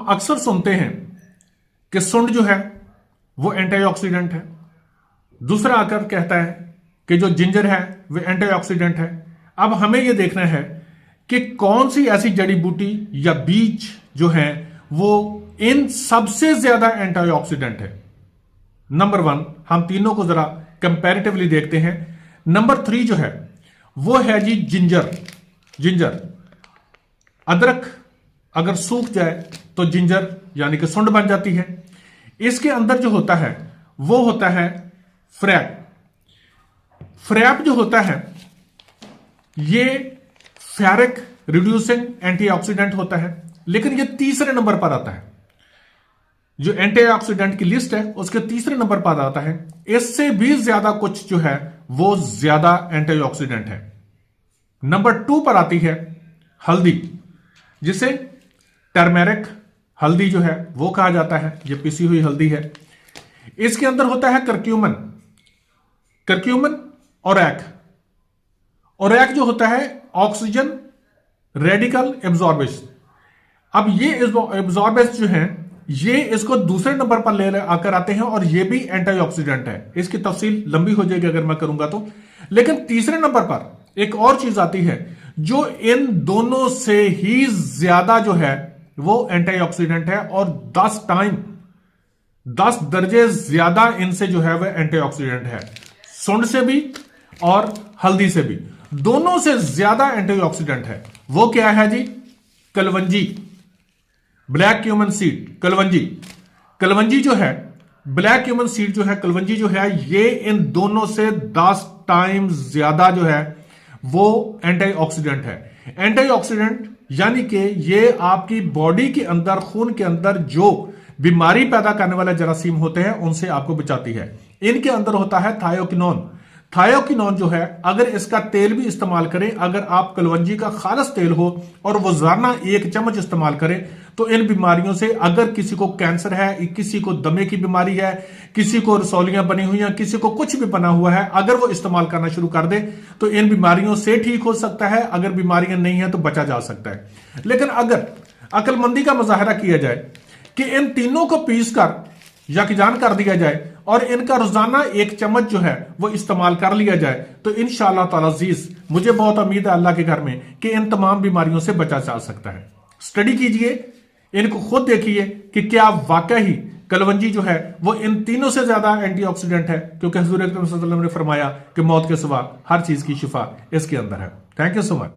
अक्सर सुनते हैं कि सुंड जो है वो एंटीऑक्सीडेंट है। दूसरा आकर कहता है कि जो जिंजर है वो एंटीऑक्सीडेंट है। अब हमें यह देखना है कि कौन सी ऐसी जड़ी बूटी या बीज जो है वो इन सबसे ज्यादा एंटीऑक्सीडेंट है। नंबर 1 हम तीनों को जरा कंपैरेटिवली देखते हैं। नंबर 3 जो है वो है जी जिंजर। अदरक अगर सूख जाए तो जिंजर यानी कि सुंड बन जाती है। इसके अंदर जो होता है वो होता है फ्रैप जो होता है ये फेरिक रिड्यूसिंग एंटीऑक्सीडेंट होता है, लेकिन ये तीसरे नंबर पर आता है। जो एंटीऑक्सीडेंट की लिस्ट है उसके तीसरे नंबर पर आता है। इससे भी ज्यादा कुछ जो है वो ज्यादा एंटीऑक्सीडेंट है। नंबर 2 पर आती है हल्दी, जिसे टर्मेरिक हल्दी जो है वो कहा जाता है। ये पिसी हुई हल्दी है। इसके अंदर होता है करक्यूमन ओरैक जो होता है ऑक्सीजन रेडिकल एब्जॉर्बेशन। अब ये एब्जॉर्बेशन जो है ये इसको दूसरे नंबर पर ले आकर आते हैं और ये भी एंटीऑक्सीडेंट है। इसकी तफसील लंबी हो जाएगी अगर मैं करूंगा तो। लेकिन तीसरे नंबर पर एक और चीज आती है जो इन दोनों से ही ज्यादा जो है वो एंटीऑक्सीडेंट है और 10 दर्जे ज्यादा इनसे जो है वह एंटीऑक्सीडेंट है। सुंड से भी और हल्दी से भी, दोनों से ज्यादा एंटीऑक्सीडेंट है। वो क्या है जी? कलवंजी, ब्लैक क्यूमन सीड। कलवंजी जो है, ब्लैक क्यूमन सीड जो है, कलवंजी जो है, ये इन दोनों से 10 टाइम्स ज्यादा जो है वो एंटीऑक्सीडेंट है। एंटीऑक्सीडेंट यानी कि ये आपकी बॉडी के अंदर, खून के अंदर जो बीमारी पैदा करने वाले जरासीम होते हैं उनसे आपको बचाती है। इनके अंदर होता है थायोकिनोन जो है, अगर इसका तेल भी इस्तेमाल करें, अगर आप कलवंजी का खालस तेल हो और रोजाना 1 चम्मच इस्तेमाल करें तो इन बीमारियों से, अगर किसी को कैंसर है, किसी को दमे की बीमारी है, किसी को रसौलियां बनी हुई हैं, किसी को कुछ भी बना हुआ है, अगर वो इस्तेमाल करना शुरू कर दे तो इन बीमारियों से ठीक हो सकता है। अगर बीमारियां नहीं है तो बचा जा सकता है। लेकिन अगर अक्लमंदी का मुजाहरा किया जाए कि इन तीनों को पीस कर यकजान कर दिया जाए और इनका रोजाना 1 चम्मच जो है वो इस्तेमाल कर लिया जाए तो इंशाअल्लाह ताला अज़ीज, मुझे बहुत उम्मीद है अल्लाह के घर में कि इन तमाम बीमारियों से बचा जा सकता है। स्टडी कीजिए, इनको खुद देखिए कि क्या वाकई कलवंजी जो है वो इन तीनों से ज्यादा एंटीऑक्सीडेंट है, क्योंकि हुजूर अकरम सल्लल्लाहु अलैहि वसल्लम ने फरमाया कि मौत के सिवा हर चीज की शिफा इसके अंदर है। Thank you so much.